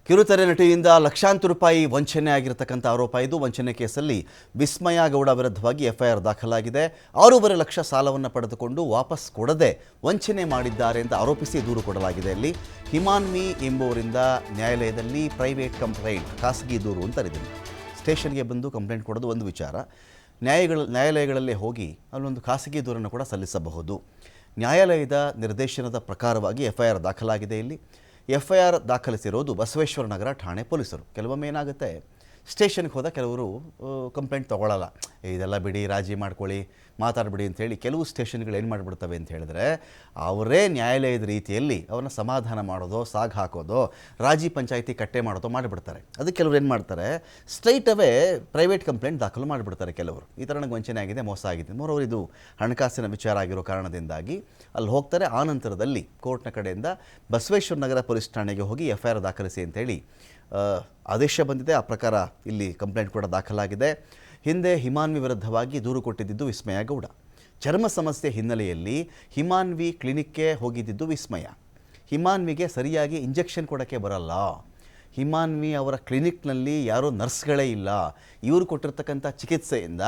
ಕಿರುತೆರೆ ನಟಿಯಿಂದ ಲಕ್ಷಾಂತರ ರೂಪಾಯಿ ವಂಚನೆ ಆಗಿರತಕ್ಕಂಥ ಆರೋಪ ಇದು. ವಂಚನೆ ಕೇಸಲ್ಲಿ ವಿಸ್ಮಯ ಗೌಡ ವಿರುದ್ಧವಾಗಿ ಎಫ್ಐಆರ್ ದಾಖಲಾಗಿದೆ. 6.5 ಲಕ್ಷ ಸಾಲವನ್ನು ಪಡೆದುಕೊಂಡು ವಾಪಸ್ ಕೊಡದೆ ವಂಚನೆ ಮಾಡಿದ್ದಾರೆ ಅಂತ ಆರೋಪಿಸಿ ದೂರು ಕೊಡಲಾಗಿದೆ. ಅಲ್ಲಿ ಹಿಮಾನ್ವಿ ಎಂಬುವರಿಂದ ನ್ಯಾಯಾಲಯದಲ್ಲಿ ಪ್ರೈವೇಟ್ ಕಂಪ್ಲೇಂಟ್, ಖಾಸಗಿ ದೂರು ಅಂತ ಇದ್ದೀನಿ. ಸ್ಟೇಷನ್ಗೆ ಬಂದು ಕಂಪ್ಲೇಂಟ್ ಕೊಡೋದು ಒಂದು ವಿಚಾರ. ನ್ಯಾಯಾಲಯಗಳಲ್ಲೇ ಹೋಗಿ ಅಲ್ಲೊಂದು ಖಾಸಗಿ ದೂರನ್ನು ಕೂಡ ಸಲ್ಲಿಸಬಹುದು. ನ್ಯಾಯಾಲಯದ ನಿರ್ದೇಶನದ ಪ್ರಕಾರವಾಗಿ ಎಫ್ಐಆರ್ ದಾಖಲಾಗಿದೆ. ಇಲ್ಲಿ ಎಫ್ಐಆರ್ ದಾಖಲಿಸಿರೋದು ಬಸವೇಶ್ವರ ನಗರ ಠಾಣೆ ಪೊಲೀಸರು. ಕೆಲವೊಮ್ಮೆ ಏನಾಗುತ್ತೆ, ಸ್ಟೇಷನ್ಗೆ ಹೋದ ಕೆಲವರು ಕಂಪ್ಲೇಂಟ್ ತೊಗೊಳ್ಳಲ್ಲ. ಇದೆಲ್ಲ ಬಿಡಿ, ರಾಜಿ ಮಾಡ್ಕೊಳ್ಳಿ, ಮಾತಾಡ್ಬಿಡಿ ಅಂಥೇಳಿ ಕೆಲವು ಸ್ಟೇಷನ್ಗಳು ಏನು ಮಾಡಿಬಿಡ್ತವೆ ಅಂತ ಹೇಳಿದ್ರೆ, ಅವರೇ ನ್ಯಾಯಾಲಯದ ರೀತಿಯಲ್ಲಿ ಅವ್ರನ್ನ ಸಮಾಧಾನ ಮಾಡೋದೋ, ಸಾಗ್ ಹಾಕೋದೋ, ರಾಜಿ ಪಂಚಾಯಿತಿ ಕಟ್ಟೆ ಮಾಡೋದೋ ಮಾಡಿಬಿಡ್ತಾರೆ. ಅದಕ್ಕೆ ಕೆಲವರು ಏನು ಮಾಡ್ತಾರೆ, ಸ್ಟ್ರೈಟ್ ಅವೇ ಪ್ರೈವೇಟ್ ಕಂಪ್ಲೇಂಟ್ ದಾಖಲು ಮಾಡಿಬಿಡ್ತಾರೆ. ಕೆಲವರು ಈ ಥರ ನನಗೆ ವಂಚನೆ ಆಗಿದೆ, ಮೋಸ ಆಗಿದೆ, ಮೋರವರು ಇದು ಹಣಕಾಸಿನ ವಿಚಾರ ಆಗಿರೋ ಕಾರಣದಿಂದಾಗಿ ಅಲ್ಲಿ ಹೋಗ್ತಾರೆ. ಆ ನಂತರದಲ್ಲಿ ಕೋರ್ಟ್ನ ಕಡೆಯಿಂದ ಬಸವೇಶ್ವರ ನಗರ ಪೊಲೀಸ್ ಠಾಣೆಗೆ ಹೋಗಿ ಎಫ್ಐಆರ್ ದಾಖಲಿಸಿ ಅಂತೇಳಿ ಆದೇಶ ಬಂದಿದೆ. ಆ ಪ್ರಕಾರ ಇಲ್ಲಿ ಕಂಪ್ಲೇಂಟ್ ಕೂಡ ದಾಖಲಾಗಿದೆ. ಹಿಂದೆ ಹಿಮಾನ್ವಿ ವಿರುದ್ಧವಾಗಿ ದೂರು ಕೊಟ್ಟಿದ್ದು ವಿಸ್ಮಯ ಗೌಡ. ಚರ್ಮ ಸಮಸ್ಯೆ ಹಿನ್ನೆಲೆಯಲ್ಲಿ ಹಿಮಾನ್ವಿ ಕ್ಲಿನಿಕ್ಗೆ ಹೋಗಿದ್ದು ವಿಸ್ಮಯ. ಹಿಮಾನ್ವಿಗೆ ಸರಿಯಾಗಿ ಇಂಜೆಕ್ಷನ್ ಕೊಡೋಕ್ಕೆ ಬರಲ್ಲ. ಹಿಮಾನ್ವಿ ಅವರ ಕ್ಲಿನಿಕ್ನಲ್ಲಿ ಯಾರೂ ನರ್ಸ್ಗಳೇ ಇಲ್ಲ. ಇವರು ಕೊಟ್ಟಿರ್ತಕ್ಕಂಥ ಚಿಕಿತ್ಸೆಯಿಂದ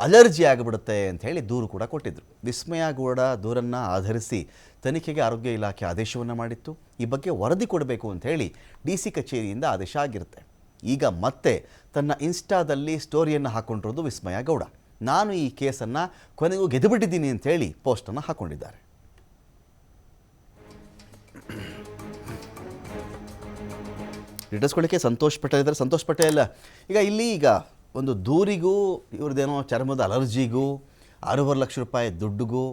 ಅಲರ್ಜಿ ಆಗಿಬಿಡುತ್ತೆ ಅಂಥೇಳಿ ದೂರು ಕೂಡ ಕೊಟ್ಟಿದ್ದರು. ವಿಸ್ಮಯ ಗೌಡ ದೂರನ್ನು ಆಧರಿಸಿ ತನಿಖೆಗೆ ಆರೋಗ್ಯ ಇಲಾಖೆ ಆದೇಶವನ್ನು ಮಾಡಿತ್ತು. ಈ ಬಗ್ಗೆ ವರದಿ ಕೊಡಬೇಕು ಅಂಥೇಳಿ DC ಕಚೇರಿಯಿಂದ ಆದೇಶ ಆಗಿರುತ್ತೆ. ಈಗ ಮತ್ತೆ ತನ್ನ ಇನ್ಸ್ಟಾದಲ್ಲಿ ಸ್ಟೋರಿಯನ್ನು ಹಾಕ್ಕೊಂಡಿರೋದು ವಿಸ್ಮಯ ಗೌಡ. ನಾನು ಈ ಕೇಸನ್ನು ಕೊನೆಗೂ ಗೆದ್ದುಬಿಟ್ಟಿದ್ದೀನಿ ಅಂಥೇಳಿ ಪೋಸ್ಟನ್ನು ಹಾಕ್ಕೊಂಡಿದ್ದಾರೆ. ಡೀಟೇಲ್ಸ್ಕೊಳ್ಳಿಕ್ಕೆ ಸಂತೋಷ್ ಪಟೇಲ್ ಇದ್ದಾರೆ. ಸಂತೋಷ್ ಪಟೇಲ್, ಈಗ ಒಂದು ದೂರಿಗೂ ಇವ್ರದ್ದೇನೋ ಚರ್ಮದ ಅಲರ್ಜಿಗೂ 6.5 ಲಕ್ಷ ರೂಪಾಯಿ ದುಡ್ಡಿಗೂ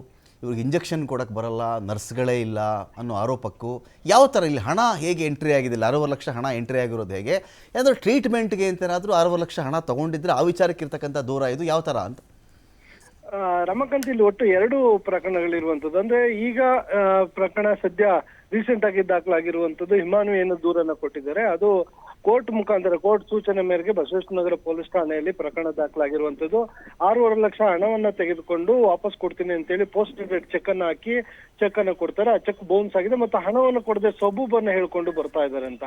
ಇವ್ರಿಗೆ ಇಂಜೆಕ್ಷನ್ ಕೊಡೋಕ್ಕೆ ಬರಲ್ಲ, ನರ್ಸ್ಗಳೇ ಇಲ್ಲ ಅನ್ನೋ ಆರೋಪಕ್ಕೂ ಯಾವ ಥರ ಇಲ್ಲಿ ಹಣ ಹೇಗೆ ಎಂಟ್ರಿ ಆಗಿದ್ದಿಲ್ಲ? 6.5 ಲಕ್ಷ ಹಣ ಎಂಟ್ರಿ ಆಗಿರೋದು ಹೇಗೆ? ಏನಾದರೂ ಟ್ರೀಟ್ಮೆಂಟ್ಗೆ ಅಂತೇನಾದರೂ 6.5 ಲಕ್ಷ ಹಣ ತೊಗೊಂಡಿದ್ರೆ ಆ ವಿಚಾರಕ್ಕೆ ಇರ್ತಕ್ಕಂಥ ದೂರ ಇದು ಯಾವ ಥರ ಅಂತ? ರಮಕಾಂತ್, ಇಲ್ಲಿ ಒಟ್ಟು 2 ಪ್ರಕರಣಗಳಿರುವಂತದ್ದು. ಅಂದ್ರೆ ಈಗ ಪ್ರಕರಣ ಸದ್ಯ ರೀಸೆಂಟ್ ಆಗಿ ದಾಖಲಾಗಿರುವಂತದ್ದು. ಹಿಮಾನ್ವಿ ಏನು ದೂರನ್ನ ಕೊಟ್ಟಿದ್ದಾರೆ, ಅದು ಕೋರ್ಟ್ ಮುಖಾಂತರ, ಕೋರ್ಟ್ ಸೂಚನೆ ಮೇರೆಗೆ ಬಸವೇಶ್ವರ ನಗರ ಪೊಲೀಸ್ ಠಾಣೆಯಲ್ಲಿ ಪ್ರಕರಣ ದಾಖಲಾಗಿರುವಂತದ್ದು. 6.5 ಲಕ್ಷ ಹಣವನ್ನ ತೆಗೆದುಕೊಂಡು ವಾಪಸ್ ಕೊಡ್ತೀನಿ ಅಂತೇಳಿ ಪೋಸ್ಟ್ ಡೇಟೆಡ್ ಚೆಕ್ ಅನ್ನ ಹಾಕಿ ಚೆಕ್ ಅನ್ನ ಕೊಡ್ತಾರೆ. ಆ ಚೆಕ್ ಬೌನ್ಸ್ ಆಗಿದೆ ಮತ್ತು ಹಣವನ್ನು ಕೊಡದೆ ಸಬೂಬನ್ನ ಹೇಳ್ಕೊಂಡು ಬರ್ತಾ ಇದ್ದಾರೆ ಅಂತ.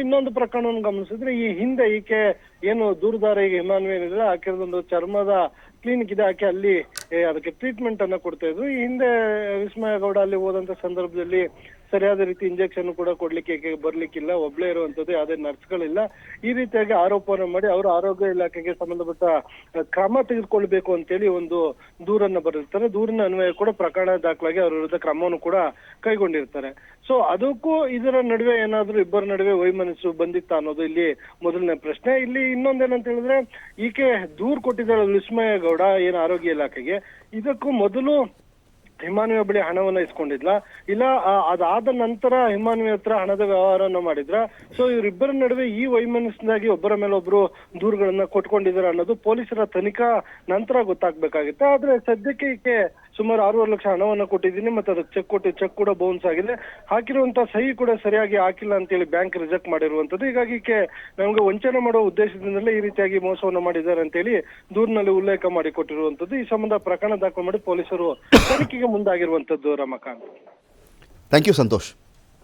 ಇನ್ನೊಂದು ಪ್ರಕರಣವನ್ನು ಗಮನಿಸಿದ್ರೆ, ಈ ಹಿಂದೆ ಈಕೆ ಏನು ದೂರದಾರ ಈಗ ಹಿಮಾನ್ವಿ ಏನಿದ್ರೆ ಆಕೆದೊಂದು ಚರ್ಮದ ಕ್ಲಿನಿಕ್ ಇದೆ, ಆಕೆ ಅಲ್ಲಿ ಅದಕ್ಕೆ ಟ್ರೀಟ್ಮೆಂಟ್ ಅನ್ನ ಕೊಡ್ತಾ ಇದ್ರು. ಈ ಹಿಂದೆ ವಿಸ್ಮಯ ಗೌಡ ಅಲ್ಲಿ ಹೋದಂತ ಸಂದರ್ಭದಲ್ಲಿ ಸರಿಯಾದ ರೀತಿ ಇಂಜೆಕ್ಷನ್ ಕೂಡ ಕೊಡ್ಲಿಕ್ಕೆ ಬರ್ಲಿಕ್ಕಿಲ್ಲ, ಒಬ್ಳೇ ಇರುವಂತದ್ದು, ಯಾವುದೇ ನರ್ಸ್ಗಳಿಲ್ಲ. ಈ ರೀತಿಯಾಗಿ ಆರೋಪವನ್ನು ಮಾಡಿ ಅವರು ಆರೋಗ್ಯ ಇಲಾಖೆಗೆ ಸಂಬಂಧಪಟ್ಟ ಕ್ರಮ ತೆಗೆದುಕೊಳ್ಬೇಕು ಅಂತೇಳಿ ಒಂದು ದೂರನ್ನ ಬರೆದಿರ್ತಾರೆ. ದೂರಿನ ಅನ್ವಯ ಕೂಡ ಪ್ರಕರಣ ದಾಖಲಾಗಿ ಅವರ ವಿರುದ್ಧ ಕ್ರಮವನ್ನು ಕೂಡ ಕೈಗೊಂಡಿರ್ತಾರೆ. ಸೊ ಅದಕ್ಕೂ ಇದರ ನಡುವೆ ಏನಾದ್ರೂ ಇಬ್ಬರ ನಡುವೆ ವೈಮನಸ್ಸು ಬಂದಿತ್ತಾ ಅನ್ನೋದು ಇಲ್ಲಿ ಮೊದಲನೇ ಪ್ರಶ್ನೆ. ಇಲ್ಲಿ ಇನ್ನೊಂದೇನಂತ ಹೇಳಿದ್ರೆ, ಈಕೆ ದೂರು ಕೊಟ್ಟಿದ್ದಾಳೆ ವಿಸ್ಮಯ ಗೌಡ ಏನು ಆರೋಗ್ಯ ಇಲಾಖೆಗೆ, ಇದಕ್ಕೂ ಮೊದಲು ಹಿಮಾನ್ವಿ ಬಳಿ ಹಣವನ್ನ ಇಸ್ಕೊಂಡಿದ್ಲ, ಇಲ್ಲ ಅದಾದ ನಂತರ ಹಿಮಾನ್ವಿ ಹತ್ರ ಹಣದ ವ್ಯವಹಾರವನ್ನ ಮಾಡಿದ್ರ? ಸೊ ಇವರಿಬ್ಬರ ನಡುವೆ ಈ ವೈಮನಸ್ಸಿನಾಗಿ ಒಬ್ಬರ ಮೇಲೆ ಒಬ್ರು ದೂರುಗಳನ್ನ ಕೊಟ್ಕೊಂಡಿದ್ದಾರೆ ಅನ್ನೋದು ಪೊಲೀಸರ ತನಿಖಾ ನಂತರ ಗೊತ್ತಾಗ್ಬೇಕಾಗಿತ್ತು. ಆದ್ರೆ ಸದ್ಯಕ್ಕೆ ಈಕೆ ಸುಮಾರು 6.5 ಲಕ್ಷ ಹಣವನ್ನ ಕೊಟ್ಟಿದ್ದೀನಿ ಮತ್ತೆ ಅದಕ್ಕೆ ಚೆಕ್ ಕೂಡ ಬೌನ್ಸ್ ಆಗಿದೆ, ಹಾಕಿರುವಂತ ಸಹಿ ಕೂಡ ಸರಿಯಾಗಿ ಹಾಕಿಲ್ಲ ಅಂತೇಳಿ ಬ್ಯಾಂಕ್ ರಿಜೆಕ್ಟ್ ಮಾಡಿರುವಂತದ್ದು. ಹೀಗಾಗಿ ಈಕೆ ನಮ್ಗೆ ವಂಚನೆ ಮಾಡೋ ಉದ್ದೇಶದಿಂದಲೇ ಈ ರೀತಿಯಾಗಿ ಮೋಸವನ್ನ ಮಾಡಿದ್ದಾರೆ ಅಂತೇಳಿ ದೂರಿನಲ್ಲಿ ಉಲ್ಲೇಖ ಮಾಡಿ ಕೊಟ್ಟಿರುವಂತದ್ದು. ಈ ಸಂಬಂಧ ಪ್ರಕರಣ ದಾಖಲು ಮಾಡಿ ಪೊಲೀಸರು ತನಿಖೆಗೆ ಮುಂದಾಗಿರುವಂತದ್ದು. Ramakanth, thank you Santosh.